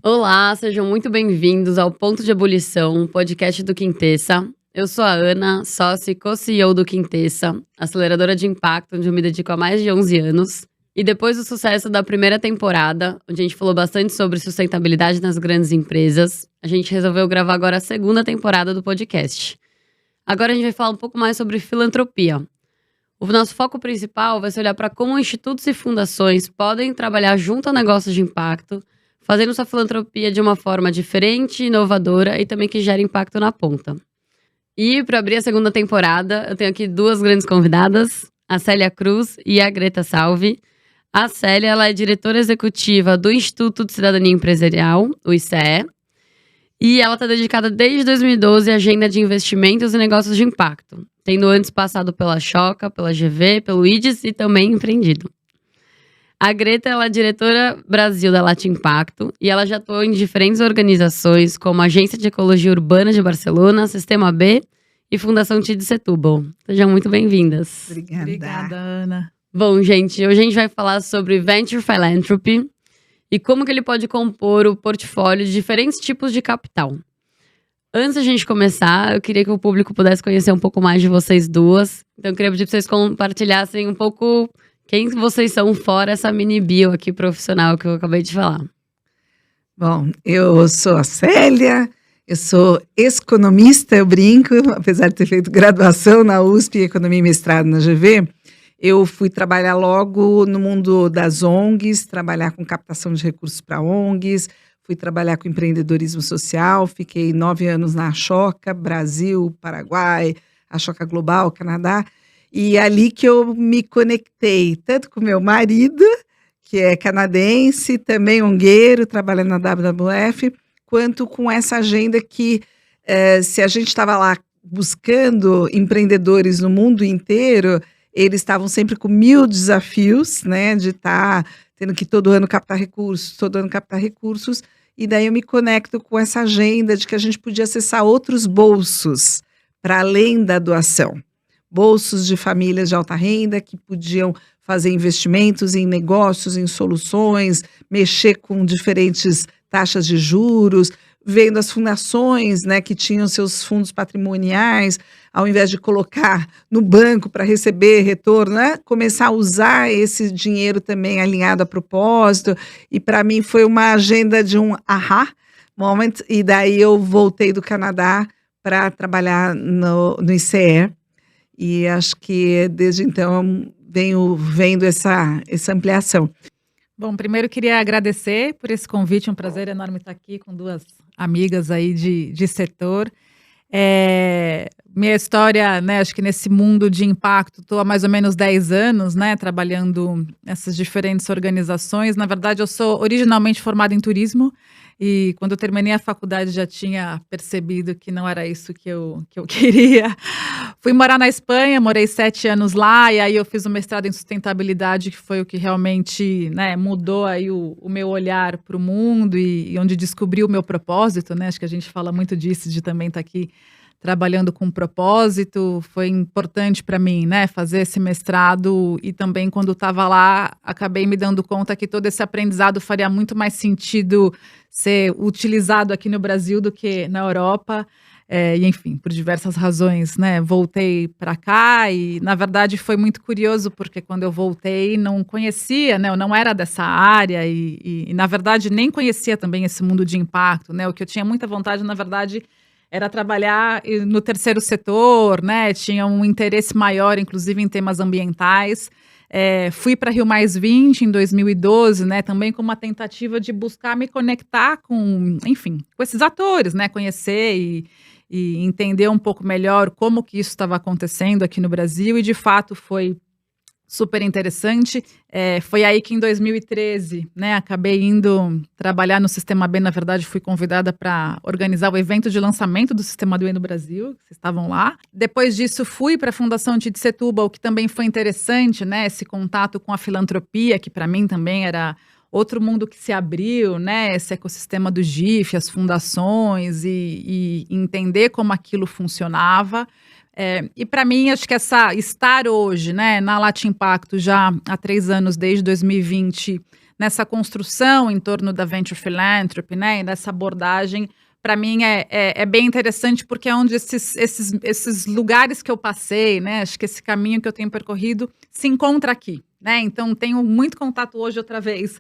Olá, sejam muito bem-vindos ao Ponto de Ebulição, podcast do Quintessa. Eu sou a Ana, sócia e co-CEO do Quintessa, aceleradora de impacto, onde eu me dedico há mais de 11 anos. E depois do sucesso da primeira temporada, onde a gente falou bastante sobre sustentabilidade nas grandes empresas, a gente resolveu gravar agora a segunda temporada do podcast. Agora a gente vai falar um pouco mais sobre filantropia. O nosso foco principal vai ser olhar para como institutos e fundações podem trabalhar junto a negócios de impacto, fazendo sua filantropia de uma forma diferente, inovadora e também que gere impacto na ponta. E para abrir a segunda temporada, eu tenho aqui duas grandes convidadas, a Célia Cruz e a Greta Salvi. A Célia, ela é diretora executiva do Instituto de Cidadania Empresarial, o ICE, e ela está dedicada desde 2012 à agenda de investimentos e negócios de impacto, tendo antes passado pela Choca, pela GV, pelo IDES e também empreendido. A Greta, ela é diretora Brasil da Latin Impacto e ela já atuou em diferentes organizações como a Agência de Ecologia Urbana de Barcelona, Sistema B e Fundação TID Setúbal. Sejam muito bem-vindas. Obrigada, Ana. Bom, gente, hoje a gente vai falar sobre Venture Philanthropy e como que ele pode compor o portfólio de diferentes tipos de capital. Antes da gente começar, eu queria que o público pudesse conhecer um pouco mais de vocês duas. Então, eu queria pedir para vocês compartilhassem um pouco quem vocês são fora essa mini bio aqui profissional que eu acabei de falar. Bom, eu sou a Célia, eu sou economista, eu brinco, apesar de ter feito graduação na USP, economia e mestrado na GV, eu fui trabalhar logo no mundo das ONGs, trabalhar com captação de recursos para ONGs, fui trabalhar com empreendedorismo social, fiquei 9 anos na Choca, Brasil, Paraguai, a Choca Global, Canadá. E ali que eu me conectei, tanto com meu marido, que é canadense, também ongueiro, trabalhando na WWF, quanto com essa agenda que, se a gente estava lá buscando empreendedores no mundo inteiro, eles estavam sempre com 1000 desafios, né, de estar tendo que todo ano captar recursos, e daí eu me conecto com essa agenda de que a gente podia acessar outros bolsos, para além da doação. Bolsos de famílias de alta renda que podiam fazer investimentos em negócios, em soluções, mexer com diferentes taxas de juros, vendo as fundações, né, que tinham seus fundos patrimoniais, ao invés de colocar no banco para receber retorno, né, começar a usar esse dinheiro também alinhado a propósito. E para mim foi uma agenda de um aha moment, e daí eu voltei do Canadá para trabalhar no ICE. E acho que desde então venho vendo essa ampliação. Bom, primeiro queria agradecer por esse convite, um prazer enorme estar aqui com duas amigas aí de setor. Minha história, né, acho que nesse mundo de impacto, estou há mais ou menos 10 anos, né, trabalhando nessas diferentes organizações. Na verdade, eu sou originalmente formada em turismo e quando eu terminei a faculdade já tinha percebido que não era isso que eu queria. Fui morar na Espanha, morei 7 anos lá e aí eu fiz um mestrado em sustentabilidade, que foi o que realmente, né, mudou aí o meu olhar para o mundo e onde descobri o meu propósito, né? Acho que a gente fala muito disso, de também estar aqui trabalhando com propósito. Foi importante para mim, né, fazer esse mestrado e também quando estava lá acabei me dando conta que todo esse aprendizado faria muito mais sentido ser utilizado aqui no Brasil do que na Europa. E enfim, por diversas razões, né, voltei para cá e na verdade foi muito curioso porque quando eu voltei não conhecia, né, eu não era dessa área e na verdade nem conhecia também esse mundo de impacto, né, o que eu tinha muita vontade na verdade era trabalhar no terceiro setor, né, tinha um interesse maior inclusive em temas ambientais. Fui para Rio Mais 20 em 2012, né, também com uma tentativa de buscar me conectar com, enfim, com esses atores, né, conhecer e entender um pouco melhor como que isso estava acontecendo aqui no Brasil, e de fato foi super interessante. Foi aí que em 2013, né, acabei indo trabalhar no Sistema B. Na verdade, fui convidada para organizar o evento de lançamento do Sistema B no Brasil, vocês estavam lá. Depois disso, fui para a Fundação TID Setúbal, que também foi interessante, né, esse contato com a filantropia, que para mim também era outro mundo que se abriu, né, esse ecossistema do GIF, as fundações e entender como aquilo funcionava. E para mim, acho que estar hoje, né, na Latin Impacto já há 3 anos, desde 2020, nessa construção em torno da Venture Philanthropy, né, e dessa abordagem, para mim é bem interessante, porque é onde esses lugares que eu passei, né, acho que esse caminho que eu tenho percorrido se encontra aqui. Né? Então, tenho muito contato hoje, outra vez,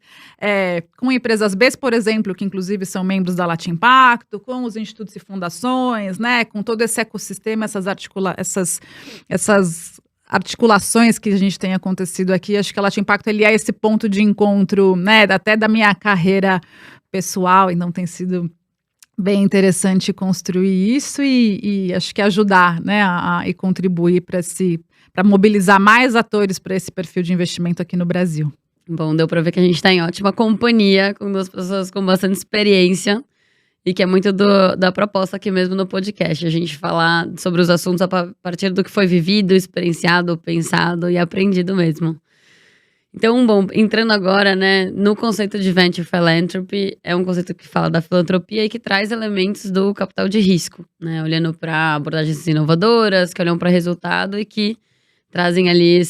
com empresas B, por exemplo, que inclusive são membros da Latin Impacto, com os institutos e fundações, né? Com todo esse ecossistema, essas articulações que a gente tem acontecido aqui. Acho que a Latin Impacto ele é esse ponto de encontro, né? Até da minha carreira pessoal, então tem sido bem interessante construir isso e acho que ajudar, né? E contribuir para mobilizar mais atores para esse perfil de investimento aqui no Brasil. Bom, deu para ver que a gente está em ótima companhia, com duas pessoas com bastante experiência e que é muito da proposta aqui mesmo no podcast. A gente falar sobre os assuntos a partir do que foi vivido, experienciado, pensado e aprendido mesmo. Então, bom, entrando agora, né, no conceito de Venture Philanthropy, é um conceito que fala da filantropia e que traz elementos do capital de risco, né, olhando para abordagens inovadoras, que olham para resultado e que trazem ali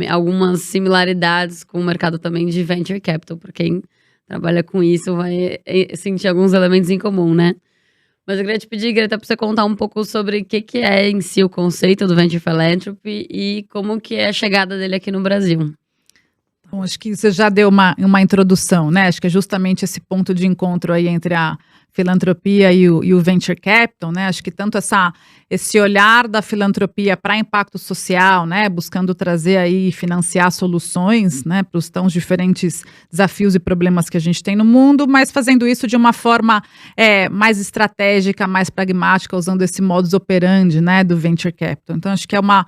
algumas similaridades com o mercado também de Venture Capital. Por quem trabalha com isso vai sentir alguns elementos em comum, né? Mas eu queria te pedir, Greta, para você contar um pouco sobre o que é em si o conceito do Venture Philanthropy e como que é a chegada dele aqui no Brasil. Bom, acho que você já deu uma introdução, né? Acho que é justamente esse ponto de encontro aí entre a filantropia e o venture capital, né? Acho que tanto esse olhar da filantropia para impacto social, né? Buscando trazer aí e financiar soluções, né? Para os tão diferentes desafios e problemas que a gente tem no mundo, mas fazendo isso de uma forma mais estratégica, mais pragmática, usando esse modus operandi, né? Do venture capital. Então, acho que é uma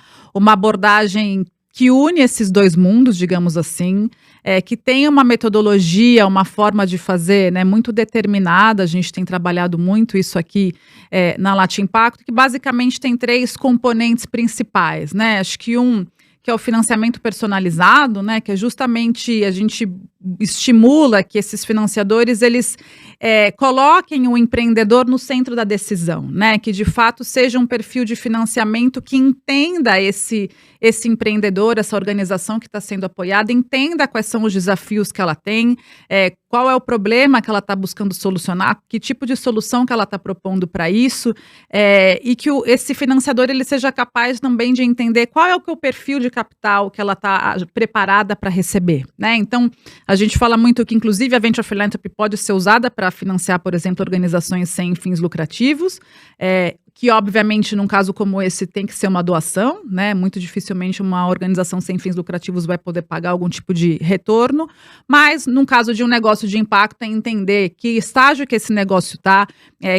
abordagem que une esses dois mundos, digamos assim, que tem uma metodologia, uma forma de fazer, né, muito determinada. A gente tem trabalhado muito isso aqui na Latin Impacto, que basicamente tem 3 componentes principais, né? Acho que que é o financiamento personalizado, né, que é justamente a gente estimula que esses financiadores eles coloquem o empreendedor no centro da decisão, né, que de fato seja um perfil de financiamento que entenda esse empreendedor, essa organização que está sendo apoiada, entenda quais são os desafios que ela tem, qual é o problema que ela está buscando solucionar, que tipo de solução que ela está propondo para isso, e que esse financiador ele seja capaz também de entender qual é o perfil de capital que ela está preparada para receber, né? Então, a gente fala muito que, inclusive, a Venture Philanthropy pode ser usada para financiar, por exemplo, organizações sem fins lucrativos, que, obviamente, num caso como esse, tem que ser uma doação, né? Muito dificilmente uma organização sem fins lucrativos vai poder pagar algum tipo de retorno, mas, num caso de um negócio de impacto, é entender que estágio que esse negócio está,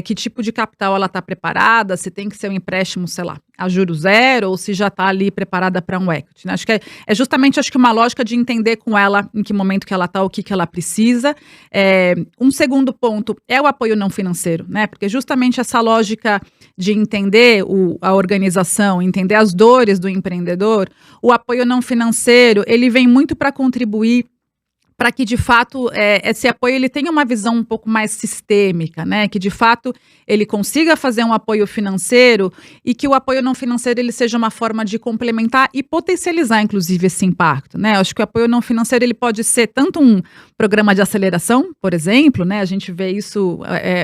que tipo de capital ela está preparada, se tem que ser um empréstimo, sei lá, a juros zero, ou se já está ali preparada para um equity, né? Acho que é justamente uma lógica de entender com ela em que momento que ela está, o que ela precisa. Um segundo ponto é o apoio não financeiro, né? Porque justamente essa lógica de entender a organização, entender as dores do empreendedor, o apoio não financeiro, ele vem muito para contribuir para que, de fato, esse apoio ele tenha uma visão um pouco mais sistêmica, né? Que, de fato, ele consiga fazer um apoio financeiro e que o apoio não financeiro ele seja uma forma de complementar e potencializar, inclusive, esse impacto, né? Eu acho que o apoio não financeiro ele pode ser tanto um programa de aceleração, por exemplo, né? A gente vê isso,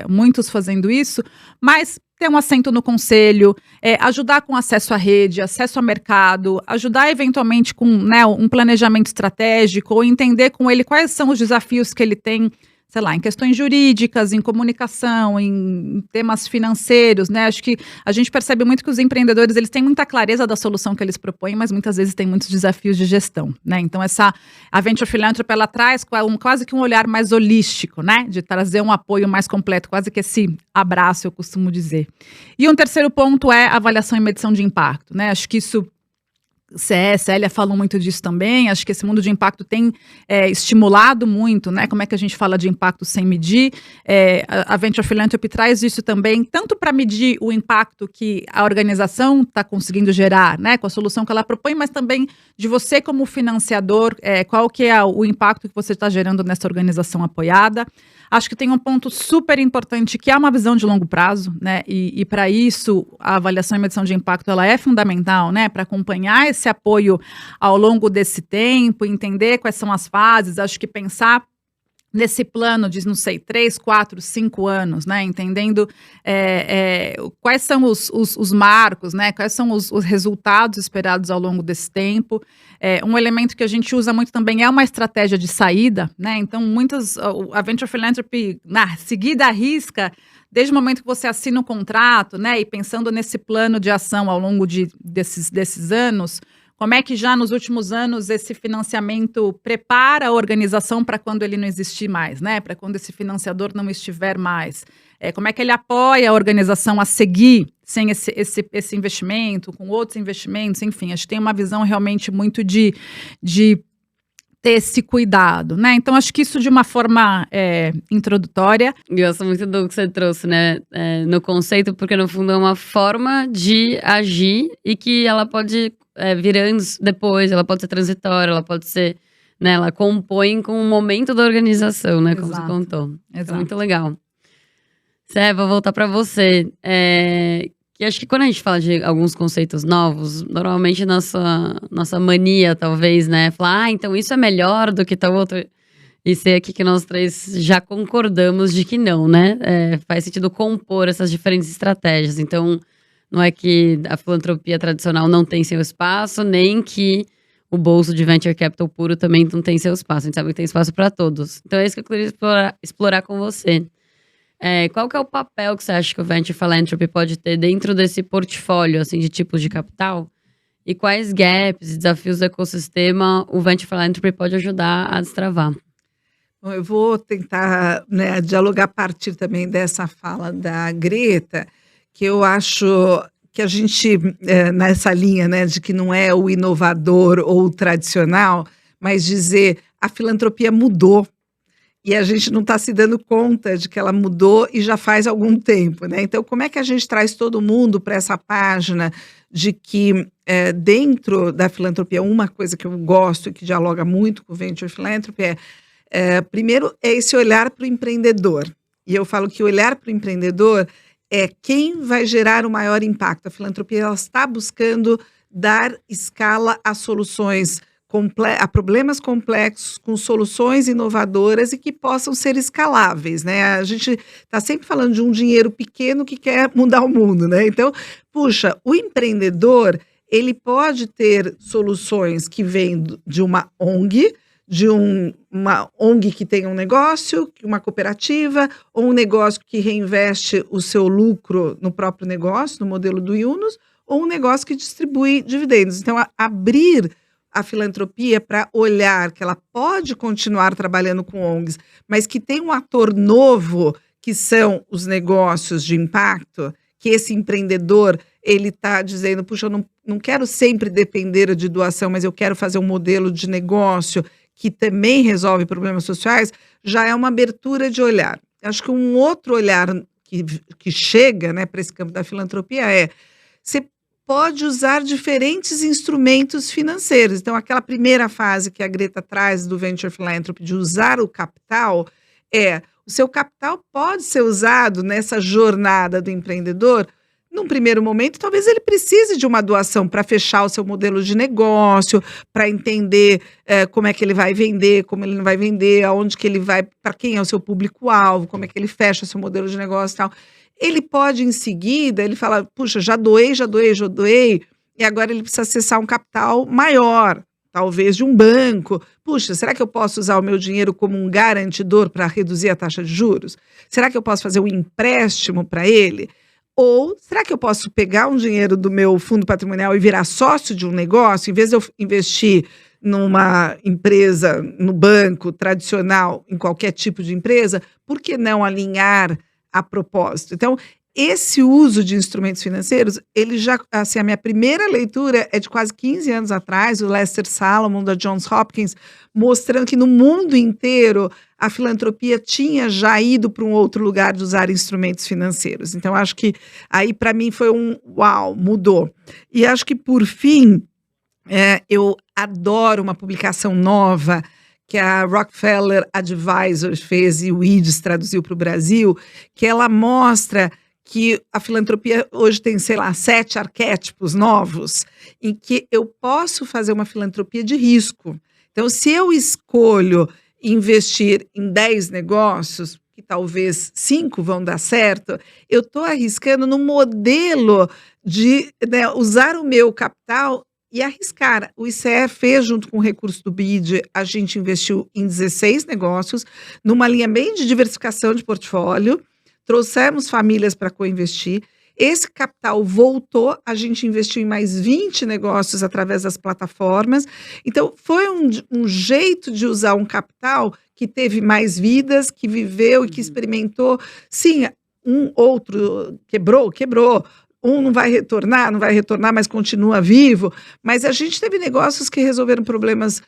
muitos fazendo isso, mas ter um assento no conselho, ajudar com acesso à rede, acesso ao mercado, ajudar eventualmente com, né, um planejamento estratégico ou entender com ele quais são os desafios que ele tem, sei lá, em questões jurídicas, em comunicação, em temas financeiros, né? Acho que a gente percebe muito que os empreendedores, eles têm muita clareza da solução que eles propõem, mas muitas vezes tem muitos desafios de gestão, né? Então, a Venture Philanthropy, ela traz quase que um olhar mais holístico, né? De trazer um apoio mais completo, quase que esse abraço, eu costumo dizer. E um terceiro ponto é a avaliação e medição de impacto, né? Acho que isso Célia falou muito disso também. Acho que esse mundo de impacto tem estimulado muito, né? Como é que a gente fala de impacto sem medir? A Venture Philanthropy traz isso também, tanto para medir o impacto que a organização está conseguindo gerar, né? Com a solução que ela propõe, mas também de você como financiador, qual que é o impacto que você está gerando nessa organização apoiada. Acho que tem um ponto super importante que é uma visão de longo prazo, né? E para isso a avaliação e medição de impacto ela é fundamental, né? Para acompanhar esse apoio ao longo desse tempo, entender quais são as fases. Acho que pensar nesse plano de, não sei, 3, 4, 5 anos, né? Entendendo quais são os marcos, né? Quais são os resultados esperados ao longo desse tempo. Um elemento que a gente usa muito também é uma estratégia de saída, né? Então, a Venture Philanthropy, seguida à risca, desde o momento que você assina o contrato, né? E pensando nesse plano de ação ao longo desses anos, como é que já nos últimos anos esse financiamento prepara a organização para quando ele não existir mais, né? Para quando esse financiador não estiver mais. Como é que ele apoia a organização a seguir sem esse investimento, com outros investimentos, enfim. Acho que tem uma visão realmente muito de ter esse cuidado, né? Então, acho que isso de uma forma introdutória. Gosto muito do que você trouxe, né? No conceito, porque no fundo é uma forma de agir e que ela pode vir antes, depois, ela pode ser transitória, ela pode ser, né? Ela compõe com o momento da organização, né? Como você contou. Exato. É muito legal. Sé, vou voltar para você. Que acho que quando a gente fala de alguns conceitos novos, normalmente nossa mania, talvez, né? Falar, então isso é melhor do que tal outro. E sei aqui que nós três já concordamos de que não, né? Faz sentido compor essas diferentes estratégias. Então, não é que a filantropia tradicional não tem seu espaço, nem que o bolso de venture capital puro também não tem seu espaço. A gente sabe que tem espaço para todos. Então, é isso que eu queria explorar com você. Qual que é o papel que você acha que o Venture Philanthropy pode ter dentro desse portfólio, assim, de tipos de capital? E quais gaps e desafios do ecossistema o Venture Philanthropy pode ajudar a destravar? Bom, eu vou tentar, né, dialogar a partir também dessa fala da Greta, que eu acho que a gente, nessa linha, né, de que não é o inovador ou o tradicional, mas dizer a filantropia mudou. E a gente não está se dando conta de que ela mudou e já faz algum tempo, né? Então, como é que a gente traz todo mundo para essa página de que dentro da filantropia, uma coisa que eu gosto e que dialoga muito com o Venture Philanthropy primeiro, é esse olhar para o empreendedor. E eu falo que olhar para o empreendedor é quem vai gerar o maior impacto. A filantropia ela está buscando dar escala a soluções a problemas complexos, com soluções inovadoras e que possam ser escaláveis, né? A gente está sempre falando de um dinheiro pequeno que quer mudar o mundo, né? Então, puxa, o empreendedor, ele pode ter soluções que vêm de uma ONG, uma ONG que tem um negócio, uma cooperativa, ou um negócio que reinveste o seu lucro no próprio negócio, no modelo do Yunus, ou um negócio que distribui dividendos. Então, abrir a filantropia para olhar que ela pode continuar trabalhando com ONGs, mas que tem um ator novo, que são os negócios de impacto, que esse empreendedor, ele está dizendo, puxa, eu não quero sempre depender de doação, mas eu quero fazer um modelo de negócio que também resolve problemas sociais, já é uma abertura de olhar. Acho que um outro olhar que chega, né, para esse campo da filantropia você pode usar diferentes instrumentos financeiros. Então, aquela primeira fase que a Greta traz do Venture Philanthropy, de usar o capital, o seu capital pode ser usado nessa jornada do empreendedor. Num primeiro momento, talvez ele precise de uma doação para fechar o seu modelo de negócio, para entender como é que ele vai vender, como ele não vai vender, aonde que ele vai, para quem é o seu público-alvo, como é que ele fecha o seu modelo de negócio e tal. Ele pode, em seguida, ele fala, puxa, já doei, e agora ele precisa acessar um capital maior, talvez de um banco. Puxa, será que eu posso usar o meu dinheiro como um garantidor para reduzir a taxa de juros? Será que eu posso fazer um empréstimo para ele? Ou será que eu posso pegar um dinheiro do meu fundo patrimonial e virar sócio de um negócio, em vez de eu investir numa empresa, no banco tradicional, em qualquer tipo de empresa, por que não alinhar a propósito? Então, esse uso de instrumentos financeiros, ele já, assim, a minha primeira leitura é de quase 15 anos atrás, o Lester Salomon, da Johns Hopkins, mostrando que no mundo inteiro a filantropia tinha já ido para um outro lugar de usar instrumentos financeiros. Então, acho que aí, para mim, foi uau, mudou. E acho que, por fim, eu adoro uma publicação nova que a Rockefeller Advisors fez e o IDES traduziu para o Brasil, que ela mostra que a filantropia hoje tem, sei lá, 7 arquétipos novos, em que eu posso fazer uma filantropia de risco. Então, se eu escolho investir em 10 negócios, que talvez 5 vão dar certo, eu estou arriscando no modelo de, né, usar o meu capital e arriscar. O ICE fez, junto com o recurso do BID, a gente investiu em 16 negócios, numa linha bem de diversificação de portfólio, trouxemos famílias para co-investir. Esse capital voltou, a gente investiu em mais 20 negócios através das plataformas. Então, foi um jeito de usar um capital que teve mais vidas, que viveu e que experimentou. Sim, um outro quebrou. Um não vai retornar, mas continua vivo. Mas a gente teve negócios que resolveram problemas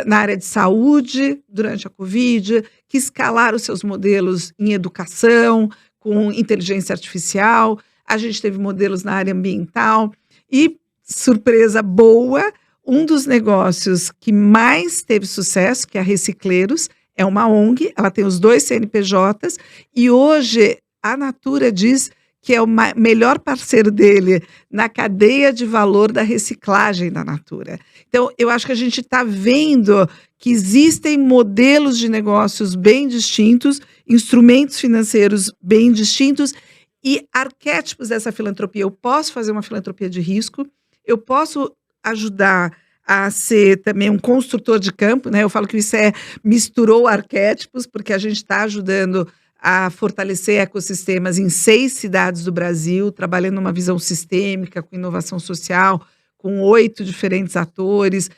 na área de saúde durante a Covid, que escalaram seus modelos em educação, com inteligência artificial. A gente teve modelos na área ambiental e, surpresa boa, um dos negócios que mais teve sucesso, que é a Recicleiros, é uma ONG, ela tem os 2 CNPJs e hoje a Natura diz que é o melhor parceiro dele na cadeia de valor da reciclagem da Natura. Então, eu acho que a gente está vendo que existem modelos de negócios bem distintos, instrumentos financeiros bem distintos e arquétipos dessa filantropia. Eu posso fazer uma filantropia de risco, eu posso ajudar a ser também um construtor de campo, né? Eu falo que isso misturou arquétipos, porque a gente está ajudando a fortalecer ecossistemas em 6 cidades do Brasil, trabalhando numa visão sistêmica, com inovação social, com 8 diferentes atores.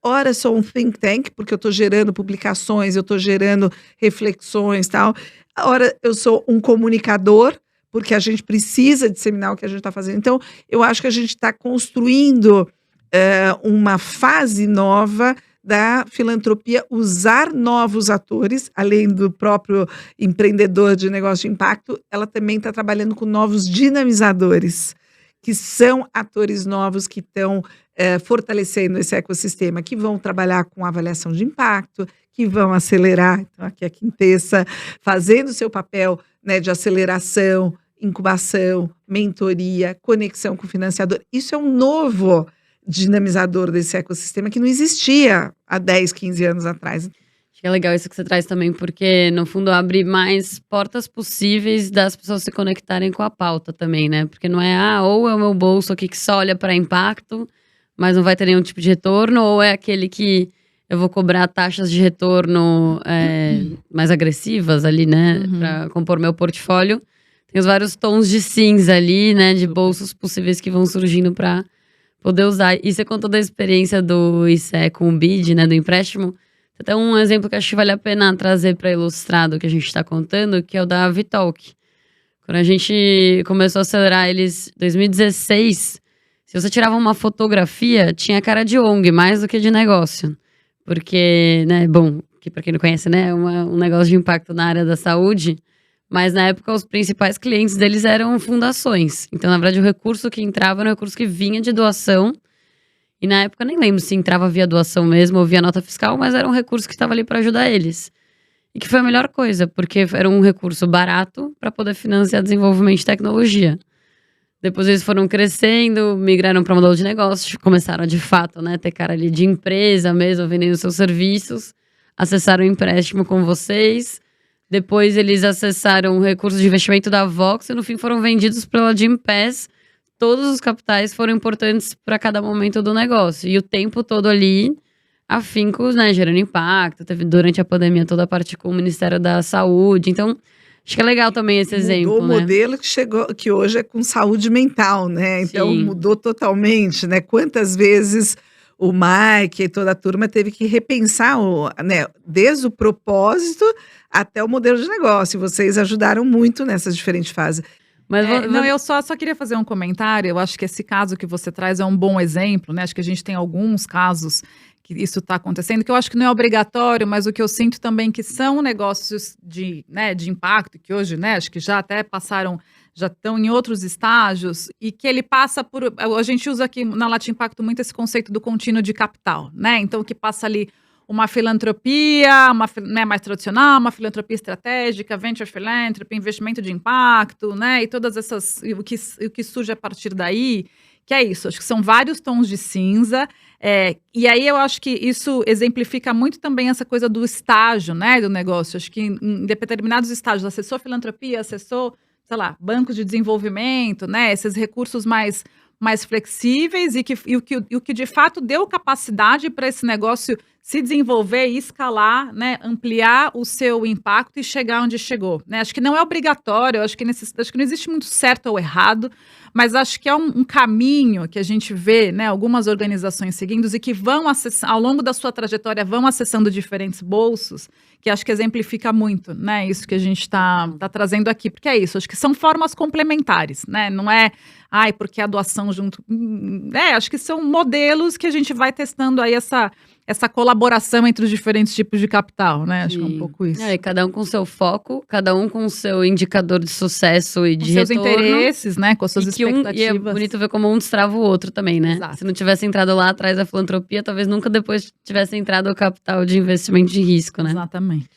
Ora, sou um think tank, porque eu estou gerando publicações, eu estou gerando reflexões e tal. Ora, eu sou um comunicador, porque a gente precisa disseminar o que a gente está fazendo. Então, eu acho que a gente está construindo uma fase nova da filantropia, usar novos atores, além do próprio empreendedor de negócio de impacto, ela também está trabalhando com novos dinamizadores, que são atores novos que estão fortalecendo esse ecossistema, que vão trabalhar com avaliação de impacto, que vão acelerar, então aqui a Quintessa, fazendo o seu papel, né, de aceleração, incubação, mentoria, conexão com o financiador. Isso é um novo dinamizador desse ecossistema que não existia há 10, 15 anos atrás. Acho que é legal isso que você traz também, porque no fundo abre mais portas possíveis das pessoas se conectarem com a pauta também, né? Porque não é, ou é o meu bolso aqui que só olha para impacto, mas não vai ter nenhum tipo de retorno, ou é aquele que eu vou cobrar taxas de retorno mais agressivas ali, né? Para compor meu portfólio. Tem os vários tons de cinza ali, né? De bolsos possíveis que vão surgindo para poder usar. E você contou da experiência do ICE com o BID, né, do empréstimo. Até um exemplo que acho que vale a pena trazer para ilustrar do que a gente está contando, que é o da Vitalk. Quando a gente começou a acelerar eles em 2016, se você tirava uma fotografia, tinha cara de ONG, mais do que de negócio. Porque, né, bom, que para quem não conhece, né, é um negócio de impacto na área da saúde. Mas na época os principais clientes deles eram fundações. Então, na verdade, o recurso que entrava era um recurso que vinha de doação. E na época, nem lembro se entrava via doação mesmo ou via nota fiscal, mas era um recurso que estava ali para ajudar eles. E que foi a melhor coisa, porque era um recurso barato para poder financiar desenvolvimento de tecnologia. Depois eles foram crescendo, migraram para modelo de negócio, começaram a, de fato, né, ter cara ali de empresa mesmo, vendendo seus serviços, acessaram o empréstimo com vocês. Depois eles acessaram o recurso de investimento da Vox e no fim foram vendidos pela Gympass. Todos os capitais foram importantes para cada momento do negócio. E o tempo todo ali, afincos, né, gerando impacto. Teve durante a pandemia toda a parte com o Ministério da Saúde. Então, acho que é legal também esse exemplo, mudou o modelo que hoje é com saúde mental, né? Então, Sim. Mudou totalmente, né? Quantas vezes o Mike e toda a turma teve que repensar, né, desde o propósito até o modelo de negócio. Vocês ajudaram muito nessas diferentes fases. Mas eu só queria fazer um comentário. Eu acho que esse caso que você traz é um bom exemplo, né? Acho que a gente tem alguns casos que isso está acontecendo, que eu acho que não é obrigatório, mas o que eu sinto também que são negócios de impacto, que hoje, né, acho que já até passaram, já estão em outros estágios, e que ele passa por... A gente usa aqui na Latim Impacto muito esse conceito do contínuo de capital, né? Então, que passa ali uma filantropia, né, mais tradicional, uma filantropia estratégica, venture philanthropy, investimento de impacto, né, e todas essas, o que surge a partir daí, que é isso, acho que são vários tons de cinza, e aí eu acho que isso exemplifica muito também essa coisa do estágio, né, do negócio. Acho que em determinados estágios, acessou filantropia, acessou, sei lá, bancos de desenvolvimento, né, esses recursos mais flexíveis e o que de fato deu capacidade para esse negócio se desenvolver e escalar, né, ampliar o seu impacto e chegar onde chegou, né? Acho que não é obrigatório, acho que não existe muito certo ou errado, mas acho que é um caminho que a gente vê, né, algumas organizações seguindo e que vão acessar, ao longo da sua trajetória, vão acessando diferentes bolsos, que acho que exemplifica muito, né, isso que a gente está trazendo aqui, porque é isso, acho que são formas complementares, né, não é, porque a doação junto, acho que são modelos que a gente vai testando aí essa colaboração entre os diferentes tipos de capital, né? Acho que é um pouco isso. E cada um com seu foco, cada um com seu indicador de sucesso e de seus retorno. interesses, né? Com suas expectativas. E é bonito ver como um destrava o outro também, né? Exato. Se não tivesse entrado lá atrás da filantropia, talvez nunca depois tivesse entrado o capital de investimento de risco, né? Exatamente.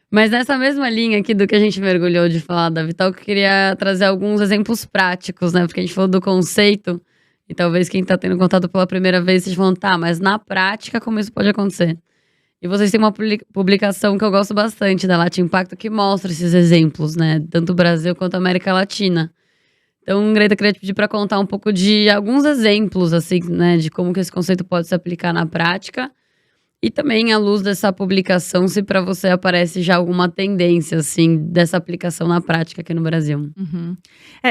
Mas nessa mesma linha aqui do que a gente mergulhou de falar da Vital, eu queria trazer alguns exemplos práticos, né? Porque a gente falou do conceito. E talvez quem está tendo contato pela primeira vez esteja falando, mas na prática como isso pode acontecer? E vocês têm uma publicação que eu gosto bastante da Latin Impacto que mostra esses exemplos, né? Tanto o Brasil quanto a América Latina. Então, Greta, queria te pedir para contar um pouco de alguns exemplos, assim, né? De como que esse conceito pode se aplicar na prática. E também, à luz dessa publicação, se para você aparece já alguma tendência, assim, dessa aplicação na prática aqui no Brasil. Uhum.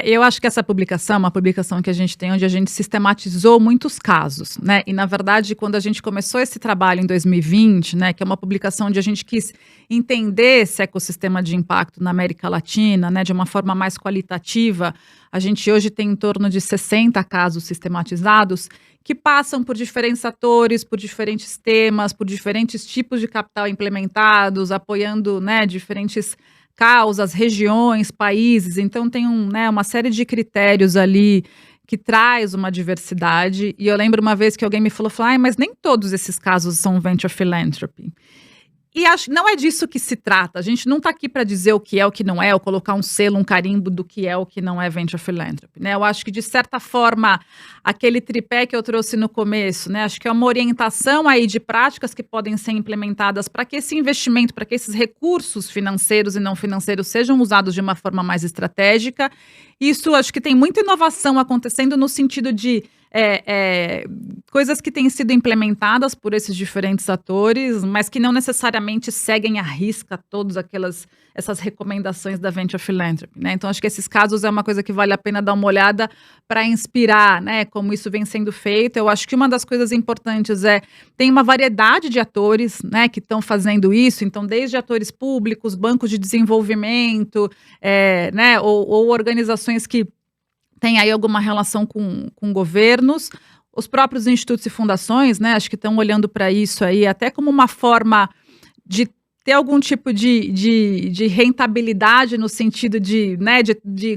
Eu acho que essa publicação é uma publicação que a gente tem onde a gente sistematizou muitos casos, né? E, na verdade, quando a gente começou esse trabalho em 2020, né, que é uma publicação onde a gente quis entender esse ecossistema de impacto na América Latina, né, de uma forma mais qualitativa, a gente hoje tem em torno de 60 casos sistematizados que passam por diferentes atores, por diferentes temas, por diferentes tipos de capital implementados, apoiando, né, diferentes causas, regiões, países. Então tem uma série de critérios ali que traz uma diversidade. E eu lembro uma vez que alguém me falou, mas nem todos esses casos são venture philanthropy. E acho não é disso que se trata. A gente não está aqui para dizer o que é, o que não é, ou colocar um selo, um carimbo do que é, o que não é venture philanthropy, né? Eu acho que, de certa forma, aquele tripé que eu trouxe no começo, né? Acho que é uma orientação aí de práticas que podem ser implementadas para que esse investimento, para que esses recursos financeiros e não financeiros sejam usados de uma forma mais estratégica. Isso, acho que tem muita inovação acontecendo no sentido de coisas que têm sido implementadas por esses diferentes atores, mas que não necessariamente seguem à risca todas essas recomendações da venture philanthropy, né? Então, acho que esses casos é uma coisa que vale a pena dar uma olhada para inspirar, né, como isso vem sendo feito. Eu acho que uma das coisas importantes tem uma variedade de atores, né, que estão fazendo isso, então desde atores públicos, bancos de desenvolvimento, né, ou organizações que tem aí alguma relação com governos, os próprios institutos e fundações, né, acho que estão olhando para isso aí até como uma forma de ter algum tipo de rentabilidade no sentido de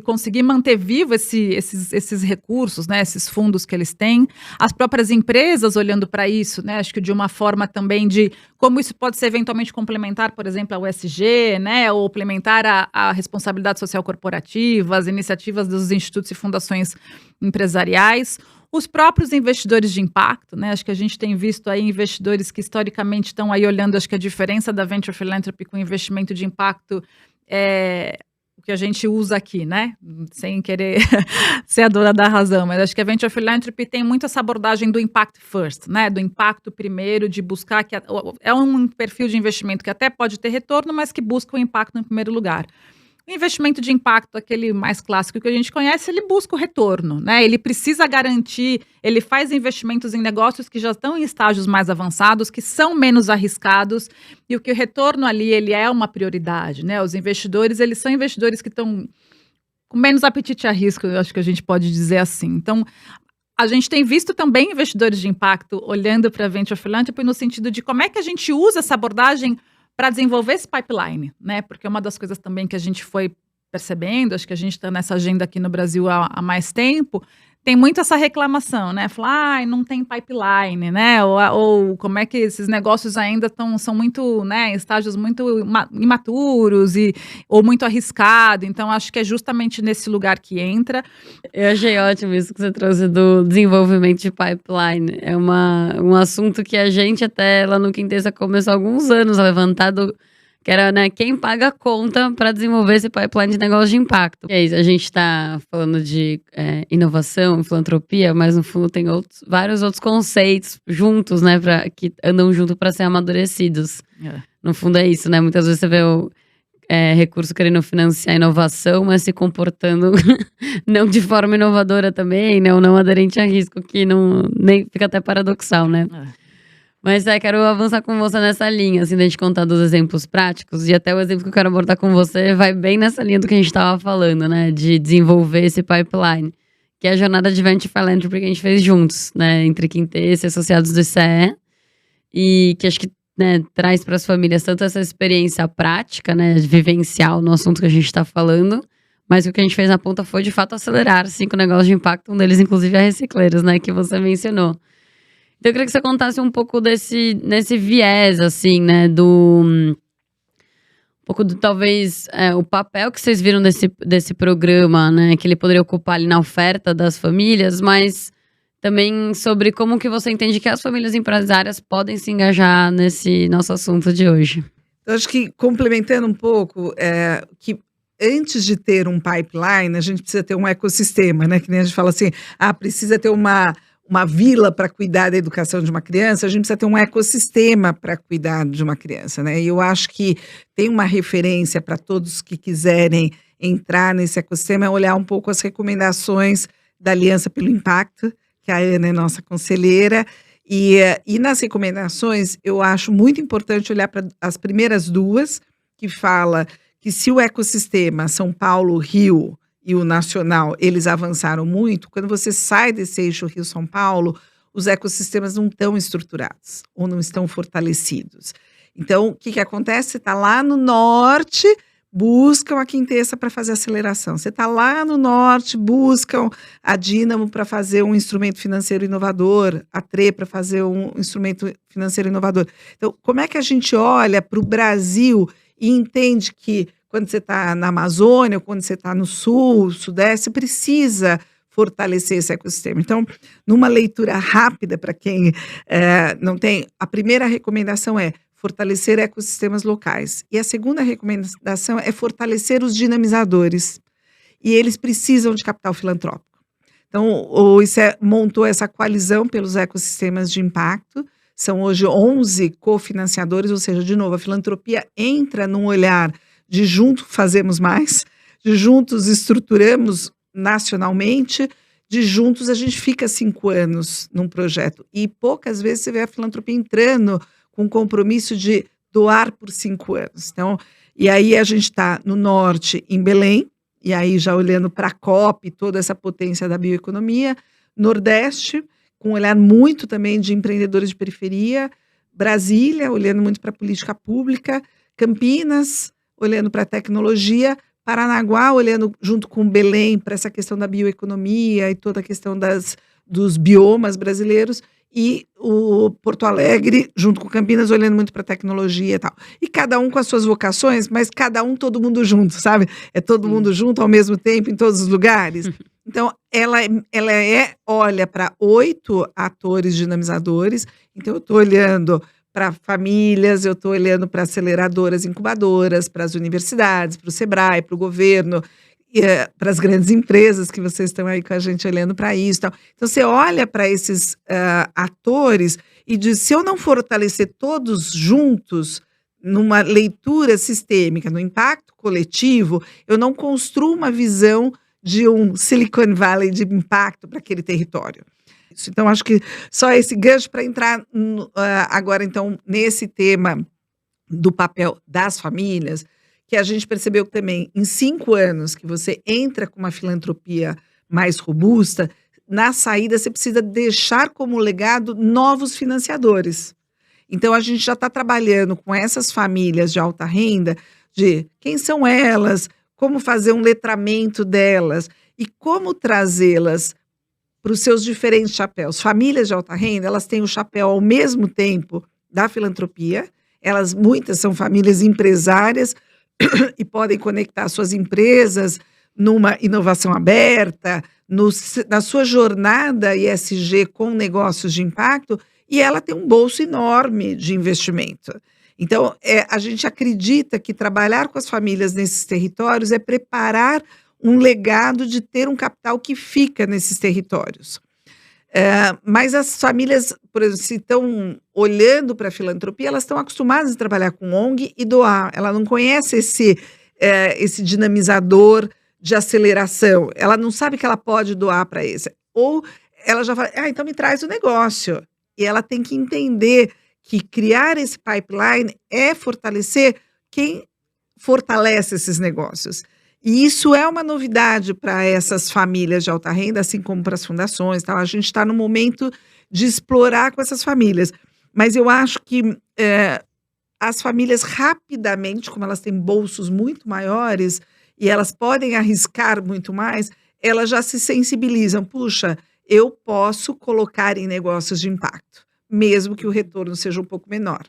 conseguir manter vivo esses recursos, né, esses fundos que eles têm. As próprias empresas olhando para isso, né, acho que de uma forma também de como isso pode ser eventualmente complementar, por exemplo, ao ESG, né, ou complementar a responsabilidade social corporativa, as iniciativas dos institutos e fundações empresariais. Os próprios investidores de impacto, né? Acho que a gente tem visto aí investidores que historicamente estão aí olhando, acho que a diferença da venture philanthropy com investimento de impacto é o que a gente usa aqui, né? Sem querer ser a dona da razão, mas acho que a venture philanthropy tem muito essa abordagem do impact first, né? Do impacto primeiro, de buscar que é um perfil de investimento que até pode ter retorno, mas que busca o impacto em primeiro lugar. O investimento de impacto, aquele mais clássico que a gente conhece, ele busca o retorno, né? Ele precisa garantir, ele faz investimentos em negócios que já estão em estágios mais avançados, que são menos arriscados, e o que o retorno ali, ele é uma prioridade, né? Os investidores, eles são investidores que estão com menos apetite a risco, eu acho que a gente pode dizer assim. Então, a gente tem visto também investidores de impacto olhando para a venture philanthropy no sentido de como é que a gente usa essa abordagem para desenvolver esse pipeline, né? Porque uma das coisas também que a gente foi percebendo, acho que a gente está nessa agenda aqui no Brasil há mais tempo, tem muito essa reclamação, né? Falar, ai, não tem pipeline, né? Ou como é que esses negócios ainda são muito, né, em estágios muito imaturos ou muito arriscado. Então, acho que é justamente nesse lugar que entra. Eu achei ótimo isso que você trouxe do desenvolvimento de pipeline. É um assunto que a gente até lá no Quintessa começou há alguns anos a levantar, que era, né, quem paga a conta para desenvolver esse pipeline de negócio de impacto. E é isso, a gente está falando de inovação, filantropia, mas no fundo tem vários outros conceitos juntos, né, que andam junto para ser amadurecidos. No fundo é isso, né? Muitas vezes você vê o recurso querendo financiar a inovação, mas se comportando não de forma inovadora também, né, ou não aderente a risco, que nem fica até paradoxal, né? Mas quero avançar com você nessa linha, assim, da gente contar dos exemplos práticos. E até o exemplo que eu quero abordar com você vai bem nessa linha do que a gente estava falando, né? De desenvolver esse pipeline. Que é a jornada de Venture Philanthropy que a gente fez juntos, né? Entre Quintessa e associados do ICE. E que acho que, né, traz para as famílias tanto essa experiência prática, né? Vivencial no assunto que a gente está falando. Mas o que a gente fez na ponta foi, de fato, acelerar 5 negócios de impacto. Um deles, inclusive, é a Recicleiros, né? Que você mencionou. Então, eu queria que você contasse um pouco nesse viés, assim, né, um pouco do, talvez, o papel que vocês viram desse programa, né, que ele poderia ocupar ali na oferta das famílias, mas também sobre como que você entende que as famílias empresárias podem se engajar nesse nosso assunto de hoje. Eu acho que, complementando um pouco, que antes de ter um pipeline, a gente precisa ter um ecossistema, né, que nem a gente fala assim, precisa ter uma vila para cuidar da educação de uma criança, a gente precisa ter um ecossistema para cuidar de uma criança, né? E eu acho que tem uma referência para todos que quiserem entrar nesse ecossistema, é olhar um pouco as recomendações da Aliança pelo Impacto, que a Ana é nossa conselheira, e nas recomendações eu acho muito importante olhar para as primeiras duas, que fala que se o ecossistema São Paulo, Rio e o nacional, eles avançaram muito, quando você sai desse eixo Rio-São Paulo, os ecossistemas não estão estruturados ou não estão fortalecidos. Então, o que acontece? Você está lá no norte, buscam a Quintessa para fazer aceleração. Você está lá no norte, buscam a Dínamo para fazer um instrumento financeiro inovador, a TRE para fazer um instrumento financeiro inovador. Então, como é que a gente olha para o Brasil e entende que quando você está na Amazônia, ou quando você está no sul, sudeste, precisa fortalecer esse ecossistema. Então, numa leitura rápida, para quem não tem, a primeira recomendação é fortalecer ecossistemas locais. E a segunda recomendação é fortalecer os dinamizadores. E eles precisam de capital filantrópico. Então, o ICE montou essa coalizão pelos ecossistemas de impacto. São hoje 11 cofinanciadores, ou seja, de novo, a filantropia entra num olhar de junto fazemos mais, de juntos estruturamos nacionalmente, de juntos a gente fica 5 anos num projeto. E poucas vezes você vê a filantropia entrando com o compromisso de doar por 5 anos. Então, e aí a gente está no norte, em Belém, e aí já olhando para a COP, toda essa potência da bioeconomia, nordeste, com um olhar muito também de empreendedores de periferia, Brasília, olhando muito para a política pública, Campinas, olhando para a tecnologia, Paranaguá, olhando junto com Belém para essa questão da bioeconomia e toda a questão dos biomas brasileiros, e o Porto Alegre, junto com Campinas, olhando muito para a tecnologia e tal. E cada um com as suas vocações, mas cada um, todo mundo junto, sabe? É todo mundo junto ao mesmo tempo, em todos os lugares. Então, ela olha para 8 atores dinamizadores. Então, eu estou olhando para famílias, eu estou olhando para aceleradoras, incubadoras, para as universidades, para o Sebrae, para o governo, para as grandes empresas que vocês estão aí com a gente olhando para isso. Tal. Então, você olha para esses atores e diz, se eu não fortalecer todos juntos numa leitura sistêmica, no impacto coletivo, eu não construo uma visão de um Silicon Valley de impacto para aquele território. Então, acho que só esse gancho para entrar agora, então, nesse tema do papel das famílias, que a gente percebeu que também, em 5 anos que você entra com uma filantropia mais robusta, na saída você precisa deixar como legado novos financiadores. Então, a gente já está trabalhando com essas famílias de alta renda, de quem são elas, como fazer um letramento delas e como trazê-las para os seus diferentes chapéus. Famílias de alta renda, elas têm o chapéu ao mesmo tempo da filantropia, muitas são famílias empresárias e podem conectar suas empresas numa inovação aberta, na sua jornada ESG com negócios de impacto, e ela tem um bolso enorme de investimento. Então, a gente acredita que trabalhar com as famílias nesses territórios é preparar um legado de ter um capital que fica nesses territórios. Mas as famílias, por exemplo, se estão olhando para a filantropia, elas estão acostumadas a trabalhar com ONG e doar. Ela não conhece esse dinamizador de aceleração. Ela não sabe que ela pode doar para esse. Ou ela já fala, então me traz o negócio. E ela tem que entender que criar esse pipeline é fortalecer quem fortalece esses negócios. E isso é uma novidade para essas famílias de alta renda, assim como para as fundações. Tá? A gente está no momento de explorar com essas famílias. Mas eu acho que as famílias rapidamente, como elas têm bolsos muito maiores e elas podem arriscar muito mais, elas já se sensibilizam. Puxa, eu posso colocar em negócios de impacto, mesmo que o retorno seja um pouco menor.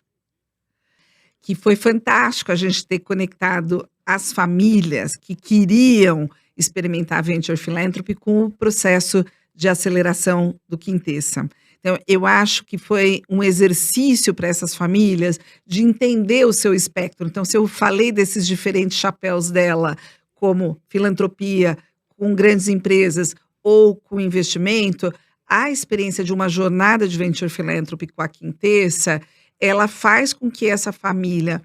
Que foi fantástico a gente ter conectado as famílias que queriam experimentar Venture Philanthropy com o processo de aceleração do Quintessa. Então, eu acho que foi um exercício para essas famílias de entender o seu espectro. Então, se eu falei desses diferentes chapéus dela, como filantropia, com grandes empresas ou com investimento, a experiência de uma jornada de Venture Philanthropy com a Quintessa, ela faz com que essa família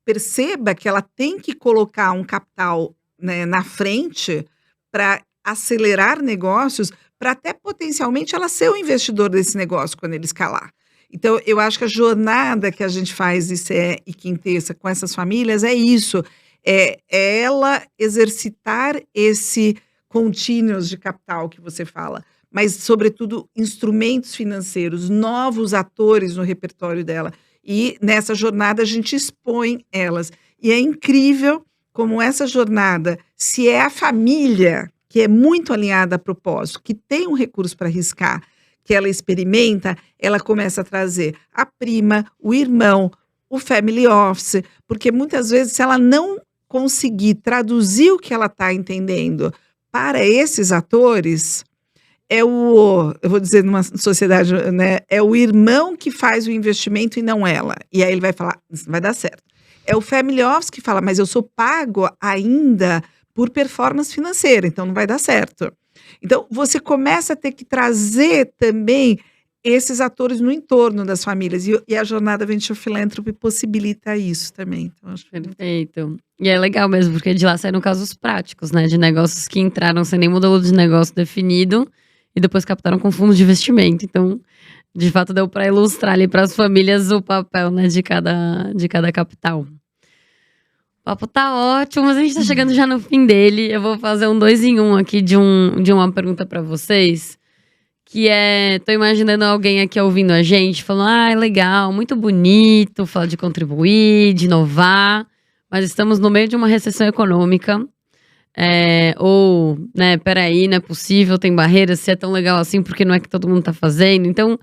perceba que ela tem que colocar um capital, né, na frente para acelerar negócios, para até potencialmente ela ser o investidor desse negócio quando ele escalar. Então, eu acho que a jornada que a gente faz ICE e Quintessa com essas famílias é isso, é ela exercitar esse contínuos de capital que você fala, mas, sobretudo, instrumentos financeiros, novos atores no repertório dela. E nessa jornada a gente expõe elas. E é incrível como essa jornada, se é a família que é muito alinhada a propósito, que tem um recurso para arriscar, que ela experimenta, ela começa a trazer a prima, o irmão, o family office, porque muitas vezes se ela não conseguir traduzir o que ela está entendendo para esses atores, eu vou dizer numa sociedade, né, é o irmão que faz o investimento e não ela. E aí ele vai falar, isso vai dar certo. É o family office que fala, mas eu sou pago ainda por performance financeira, então não vai dar certo. Então, você começa a ter que trazer também esses atores no entorno das famílias. E a jornada Venture Philanthropy possibilita isso também. Então, acho Perfeito. E é legal mesmo, porque de lá saíram casos práticos, né? De negócios que entraram sem nem modelo de negócio definido e depois captaram com fundos de investimento. Então, de fato, deu para ilustrar ali para as famílias o papel, né, de cada capital. O papo tá ótimo, mas a gente tá chegando já no fim dele. Eu vou fazer um 2 em 1 aqui de uma pergunta para vocês. Que tô imaginando alguém aqui ouvindo a gente, falando, legal, muito bonito, falar de contribuir, de inovar, mas estamos no meio de uma recessão econômica. Ou, né, peraí, não é possível, tem barreiras, se é tão legal assim, porque não é que todo mundo tá fazendo. Então,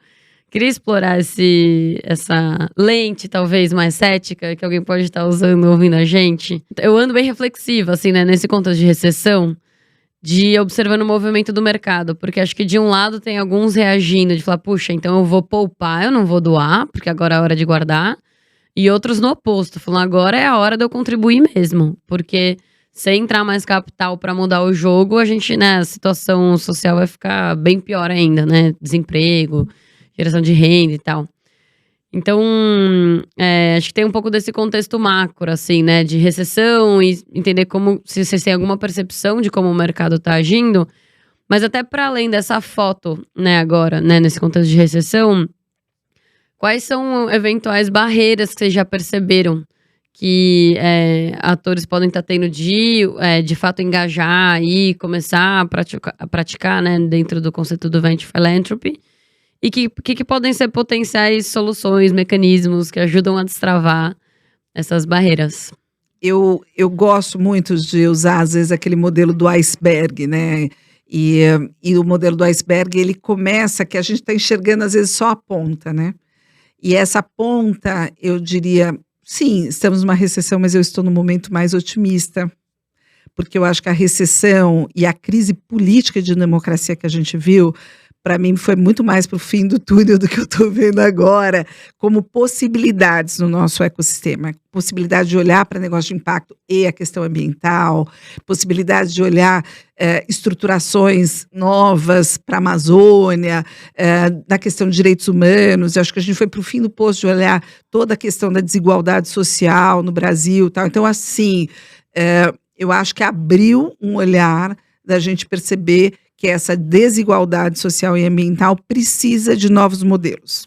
queria explorar essa lente, talvez, mais cética, que alguém pode estar usando, ouvindo a gente. Eu ando bem reflexiva, assim, né, nesse contexto de recessão, de observando o movimento do mercado, porque acho que de um lado tem alguns reagindo, de falar, puxa, então eu vou poupar, eu não vou doar, porque agora é a hora de guardar, e outros no oposto, falando, agora é a hora de eu contribuir mesmo, porque sem entrar mais capital para mudar o jogo, a gente, né, a situação social vai ficar bem pior ainda, né, desemprego, geração de renda e tal. Então, acho que tem um pouco desse contexto macro, assim, né, de recessão e entender como, se vocês têm alguma percepção de como o mercado tá agindo, mas até para além dessa foto, né, agora, né, nesse contexto de recessão, quais são eventuais barreiras que vocês já perceberam que atores podem estar tendo de fato engajar e começar a praticar, né, dentro do conceito do Venture Philanthropy? E que podem ser potenciais soluções, mecanismos que ajudam a destravar essas barreiras? Eu gosto muito de usar, às vezes, aquele modelo do iceberg, né? E o modelo do iceberg, ele começa que a gente está enxergando às vezes só a ponta, né? E essa ponta, eu diria, sim, estamos numa recessão, mas eu estou num momento mais otimista, porque eu acho que a recessão e a crise política de democracia que a gente viu, para mim foi muito mais para o fim do túnel do que eu estou vendo agora, como possibilidades no nosso ecossistema, possibilidade de olhar para negócio de impacto e a questão ambiental, possibilidade de olhar estruturações novas para a Amazônia, da questão de direitos humanos. Eu acho que a gente foi para o fim do poço de olhar toda a questão da desigualdade social no Brasil, tal. Então, assim, eu acho que abriu um olhar da gente perceber que essa desigualdade social e ambiental precisa de novos modelos.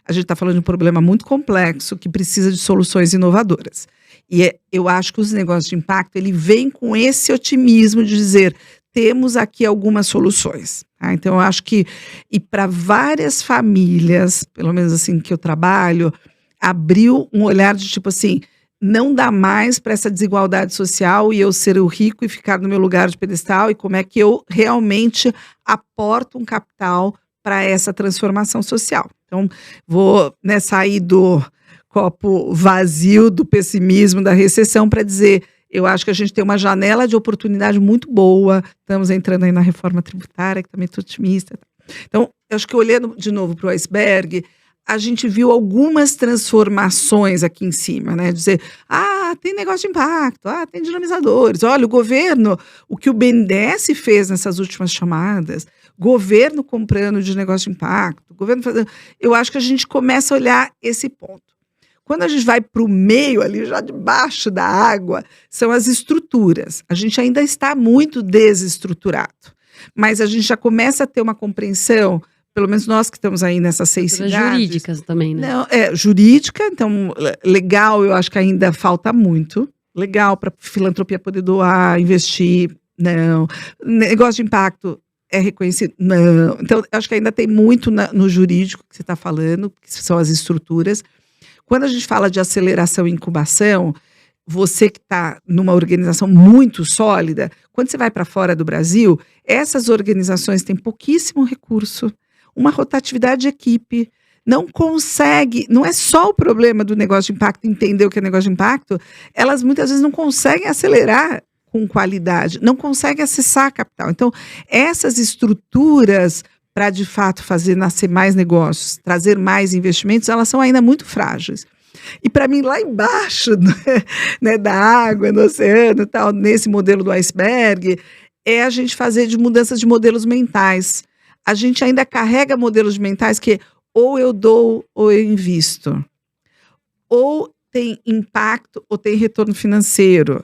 A gente está falando de um problema muito complexo que precisa de soluções inovadoras. E eu acho que os negócios de impacto, ele vem com esse otimismo de dizer, temos aqui algumas soluções. Tá? Então, eu acho que, e para várias famílias, pelo menos assim que eu trabalho, abriu um olhar de tipo assim, não dá mais para essa desigualdade social e eu ser o rico e ficar no meu lugar de pedestal, e como é que eu realmente aporto um capital para essa transformação social. Então, vou sair do copo vazio, do pessimismo, da recessão, para dizer, eu acho que a gente tem uma janela de oportunidade muito boa, estamos entrando aí na reforma tributária, que também estou otimista. Então, eu acho que olhando de novo para o iceberg, a gente viu algumas transformações aqui em cima, né? Dizer, tem negócio de impacto, tem dinamizadores. Olha, o governo, o que o BNDES fez nessas últimas chamadas, governo comprando de negócio de impacto, governo fazendo. Eu acho que a gente começa a olhar esse ponto. Quando a gente vai para o meio ali, já debaixo da água, são as estruturas. A gente ainda está muito desestruturado, mas a gente já começa a ter uma compreensão. Pelo menos nós que estamos aí nessas 6 cidades. Jurídicas também, né? Não, jurídica, então, legal, eu acho que ainda falta muito. Legal para filantropia poder doar, investir, não. Negócio de impacto é reconhecido, não. Então, eu acho que ainda tem muito no jurídico que você está falando, que são as estruturas. Quando a gente fala de aceleração e incubação, você que está numa organização muito sólida, quando você vai para fora do Brasil, essas organizações têm pouquíssimo recurso, uma rotatividade de equipe, não consegue, não é só o problema do negócio de impacto, entender o que é negócio de impacto, elas muitas vezes não conseguem acelerar com qualidade, não conseguem acessar capital. Então, essas estruturas para, de fato, fazer nascer mais negócios, trazer mais investimentos, elas são ainda muito frágeis. E para mim, lá embaixo, né, da água, no oceano, tal, nesse modelo do iceberg, é a gente fazer de mudanças de modelos mentais. A gente ainda carrega modelos mentais que ou eu dou ou eu invisto. Ou tem impacto ou tem retorno financeiro.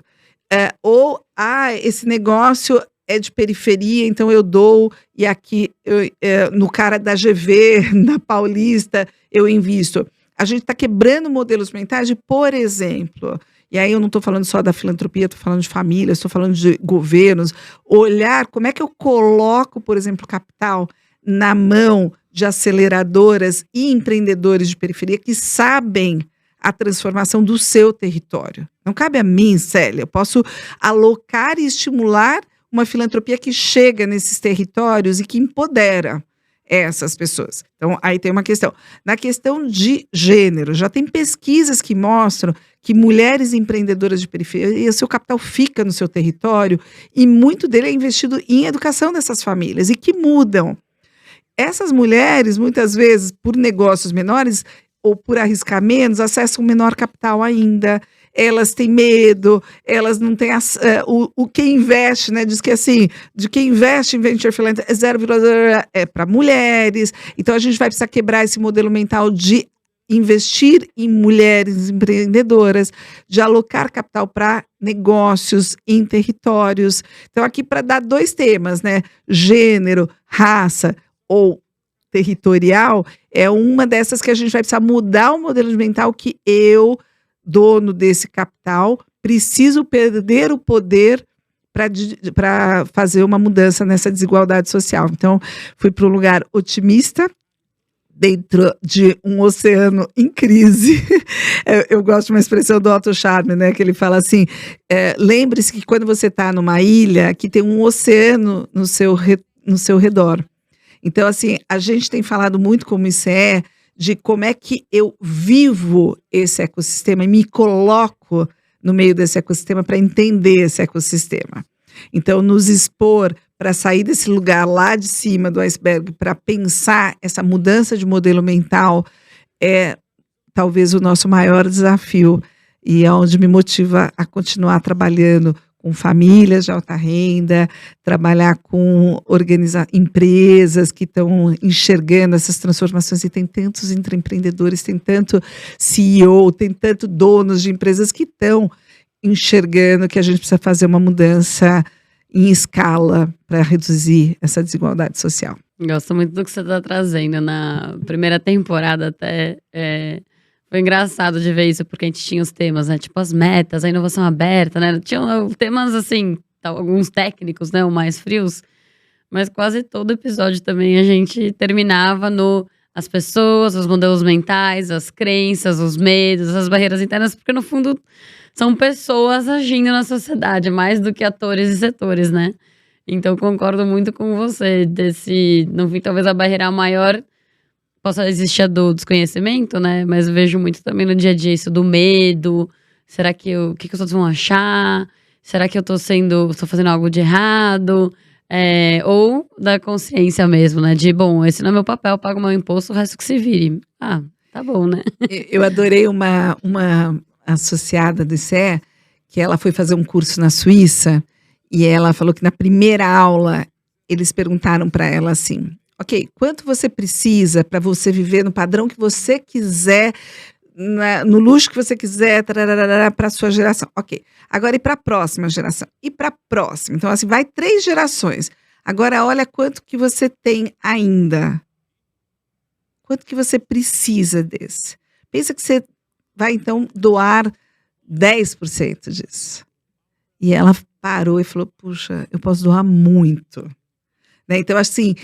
Esse negócio é de periferia, então eu dou, e aqui, no cara da GV, na Paulista, eu invisto. A gente está quebrando modelos mentais de, por exemplo, e aí eu não estou falando só da filantropia, estou falando de famílias, estou falando de governos, olhar como é que eu coloco, por exemplo, capital na mão de aceleradoras e empreendedores de periferia que sabem a transformação do seu território. Não cabe a mim, Célia, eu posso alocar e estimular uma filantropia que chega nesses territórios e que empodera essas pessoas. Então, aí tem uma questão. Na questão de gênero, já tem pesquisas que mostram que mulheres empreendedoras de periferia, o seu capital fica no seu território e muito dele é investido em educação dessas famílias e que mudam. Essas mulheres, muitas vezes, por negócios menores ou por arriscar menos, acessam menor capital ainda. Elas têm medo, elas não têm quem investe, né? Diz que assim, de quem investe em venture philanthropy é 0,0 para mulheres. Então a gente vai precisar quebrar esse modelo mental de investir em mulheres empreendedoras, de alocar capital para negócios em territórios. Então aqui para dar 2 temas, né? Gênero, raça ou territorial, é uma dessas que a gente vai precisar mudar o modelo mental que eu, dono desse capital, preciso perder o poder para fazer uma mudança nessa desigualdade social. Então, fui para um lugar otimista, dentro de um oceano em crise. Eu gosto de uma expressão do Otto Scharmer, né, que ele fala assim, lembre-se que quando você está numa ilha, que tem um oceano no seu redor. Então, assim, a gente tem falado muito como isso de como é que eu vivo esse ecossistema e me coloco no meio desse ecossistema para entender esse ecossistema. Então, nos expor para sair desse lugar lá de cima do iceberg, para pensar essa mudança de modelo mental, é talvez o nosso maior desafio e é onde me motiva a continuar trabalhando com famílias de alta renda, trabalhar com empresas que estão enxergando essas transformações, e tem tantos intraempreendedores, tem tanto CEO, tem tanto donos de empresas que estão enxergando que a gente precisa fazer uma mudança em escala para reduzir essa desigualdade social. Gosto muito do que você está trazendo. Na primeira temporada até foi engraçado de ver isso, porque a gente tinha os temas, né? Tipo as metas, a inovação aberta, né? Tinham temas assim, alguns técnicos, né? Ou mais frios, mas quase todo episódio também a gente terminava as pessoas, os modelos mentais, as crenças, os medos, as barreiras internas, porque no fundo são pessoas agindo na sociedade, mais do que atores e setores, né? Então concordo muito com você, no fim talvez a barreira maior possa existir a do desconhecimento, né? Mas eu vejo muito também no dia a dia isso do medo. Será que o que os outros vão achar? Será que eu estou fazendo algo de errado? Ou da consciência mesmo, né? De, bom, esse não é meu papel, eu pago meu imposto, o resto que se vire. Ah, tá bom, né? Eu adorei uma associada do ICE, que ela foi fazer um curso na Suíça, e ela falou que na primeira aula, eles perguntaram para ela assim, ok, quanto você precisa para você viver no padrão que você quiser, no luxo que você quiser, para a sua geração. Ok, agora e para a próxima geração? E para a próxima? Então, assim, vai 3 gerações. Agora, olha quanto que você tem ainda. Quanto que você precisa desse? Pensa que você vai, então, doar 10% disso. E ela parou e falou, puxa, eu posso doar muito. Né? Então, assim,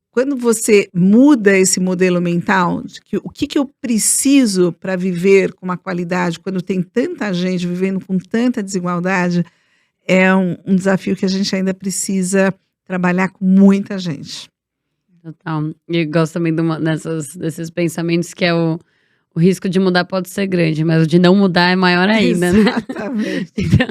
quando você muda esse modelo mental, de que o que eu preciso para viver com uma qualidade, quando tem tanta gente vivendo com tanta desigualdade, é um desafio que a gente ainda precisa trabalhar com muita gente. Total. E eu gosto também desses pensamentos que o risco de mudar pode ser grande, mas o de não mudar é maior ainda, Exatamente. né? Então...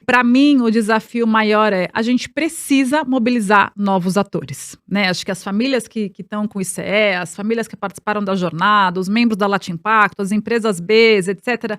Para mim, o desafio maior a gente precisa mobilizar novos atores, né? Acho que as famílias que estão com o ICE, as famílias que participaram da jornada, os membros da Latin Impacto, as empresas Bs, etc.,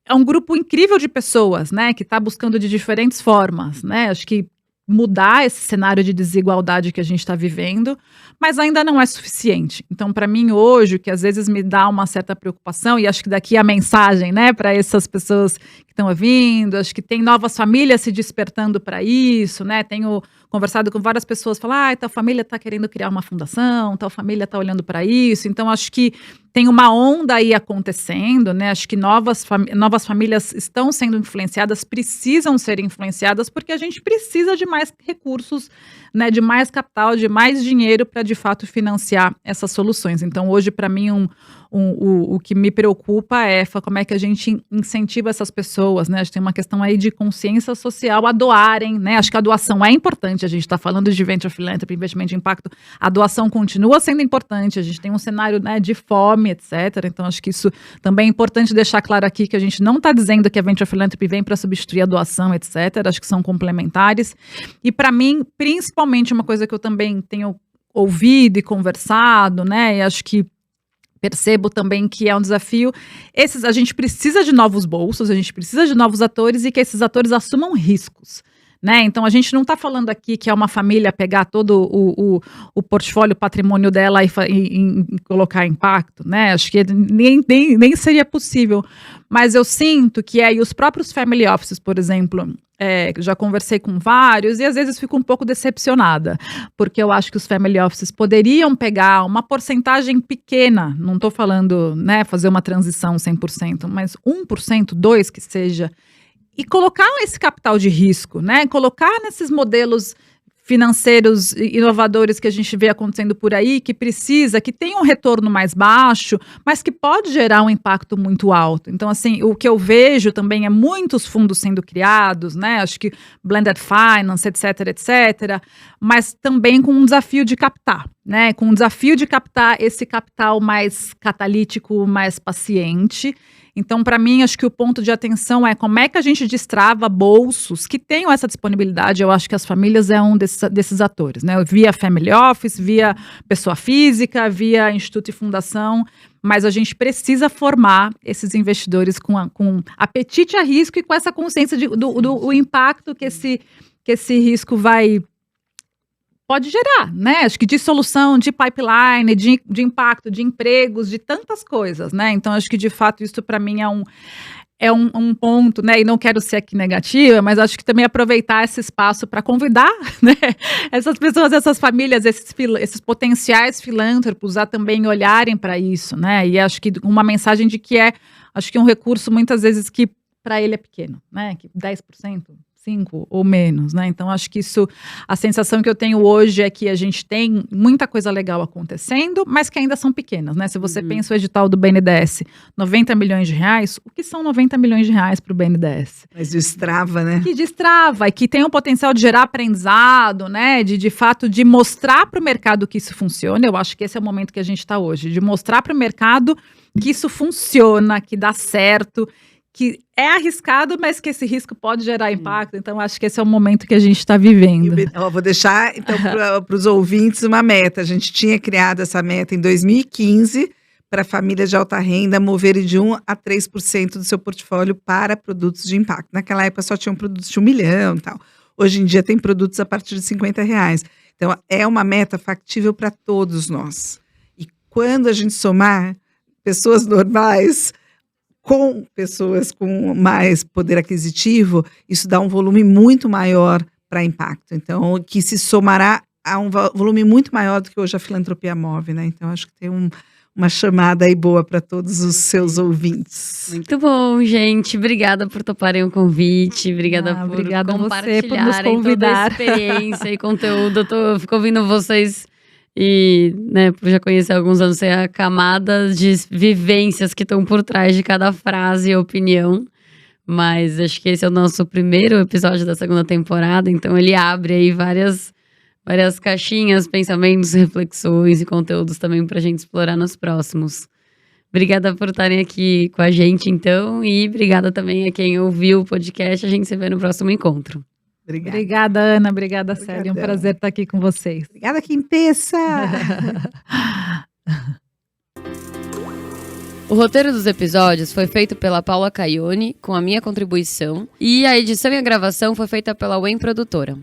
é um grupo incrível de pessoas, né? Que está buscando de diferentes formas, né? Acho que mudar esse cenário de desigualdade que a gente está vivendo, mas ainda não é suficiente. Então, para mim, hoje, o que às vezes me dá uma certa preocupação, e acho que daqui a mensagem, né, para essas pessoas que estão ouvindo, acho que tem novas famílias se despertando para isso, né? Tenho conversado com várias pessoas, falar, tal família está querendo criar uma fundação, tal família está olhando para isso. Então, acho que tem uma onda aí acontecendo, né? Acho que novas famílias estão sendo influenciadas, precisam ser influenciadas, porque a gente precisa de mais recursos, né? De mais capital, de mais dinheiro para, de fato, financiar essas soluções. Então, hoje, para mim, o que me preocupa é como é que a gente incentiva essas pessoas, né? Acho que tem uma questão aí de consciência social a doarem, né? Acho que a doação é importante, a gente está falando de venture philanthropy, investimento de impacto, a doação continua sendo importante, a gente tem um cenário, né, de fome, etc. Então, acho que isso também é importante deixar claro aqui, que a gente não está dizendo que a venture philanthropy vem para substituir a doação, etc. Acho que são complementares. E, para mim, principalmente, uma coisa que eu também tenho ouvido e conversado, né? E acho que percebo também que é um desafio. A gente precisa de novos bolsos, a gente precisa de novos atores e que esses atores assumam riscos, né? Então, a gente não está falando aqui que é uma família pegar todo o portfólio, o patrimônio dela e colocar impacto, né? Acho que nem seria possível. Mas eu sinto que e os próprios family offices, por exemplo, já conversei com vários e às vezes fico um pouco decepcionada, porque eu acho que os family offices poderiam pegar uma porcentagem pequena, não estou falando, né, fazer uma transição 100%, mas 1%, 2% que seja, e colocar esse capital de risco, né, colocar nesses modelos financeiros inovadores que a gente vê acontecendo por aí, que tem um retorno mais baixo, mas que pode gerar um impacto muito alto. Então, assim, o que eu vejo também é muitos fundos sendo criados, né? Acho que blended finance, etc., mas também com um desafio de captar, né? Com um desafio de captar esse capital mais catalítico, mais paciente. Então, para mim, acho que o ponto de atenção é como é que a gente destrava bolsos que tenham essa disponibilidade. Eu acho que as famílias é um desses atores, né? Via family office, via pessoa física, via instituto e fundação. Mas a gente precisa formar esses investidores com apetite a risco e com essa consciência do impacto que esse risco pode gerar, né? Acho que de solução, de pipeline, de impacto, de empregos, de tantas coisas, né? Então, acho que, de fato, isso para mim é um ponto, né? E não quero ser aqui negativa, mas acho que também aproveitar esse espaço para convidar, né? Essas pessoas, essas famílias, esses potenciais filântropos a também olharem para isso, né? E acho que uma mensagem de que acho que um recurso, muitas vezes, que para ele é pequeno, né? Que 10%. 5 ou menos, né? Então, acho que a sensação que eu tenho hoje é que a gente tem muita coisa legal acontecendo, mas que ainda são pequenas, né? Se você pensa o edital do BNDES, 90 milhões de reais, o que são 90 milhões de reais para o BNDES? Mas destrava, né? Que destrava e que tem um potencial de gerar aprendizado, né? De fato, de mostrar para o mercado que isso funciona. Eu acho que esse é o momento que a gente está hoje, de mostrar para o mercado que isso funciona, que dá certo, que é arriscado, mas que esse risco pode gerar impacto. Então, acho que esse é o momento que a gente está vivendo. Vou deixar, então, para os ouvintes uma meta. A gente tinha criado essa meta em 2015 para famílias de alta renda moverem de 1 a 3% do seu portfólio para produtos de impacto. Naquela época só tinham produtos de 1 milhão e tal. Hoje em dia tem produtos a partir de R$50. Então, é uma meta factível para todos nós. E quando a gente somar pessoas normais com pessoas com mais poder aquisitivo, isso dá um volume muito maior para impacto. Então, que se somará a um volume muito maior do que hoje a filantropia move, né? Então, acho que tem uma chamada aí boa para todos os seus ouvintes. Muito bom, gente. Obrigada por toparem o convite. Obrigada por compartilharem toda a experiência e conteúdo. Eu fico ouvindo vocês e, né, por já conhecer há alguns anos, sei a camada de vivências que estão por trás de cada frase e opinião. Mas acho que esse é o nosso primeiro episódio da segunda temporada, então ele abre aí várias caixinhas, pensamentos, reflexões e conteúdos também pra gente explorar nos próximos. Obrigada por estarem aqui com a gente, então, e obrigada também a quem ouviu o podcast. A gente se vê no próximo encontro. Obrigada, Ana. Obrigada, Célia. É um prazer estar aqui com vocês. Obrigada, Quintessa! O roteiro dos episódios foi feito pela Paula Caione, com a minha contribuição, e a edição e a gravação foi feita pela Wen Produtora.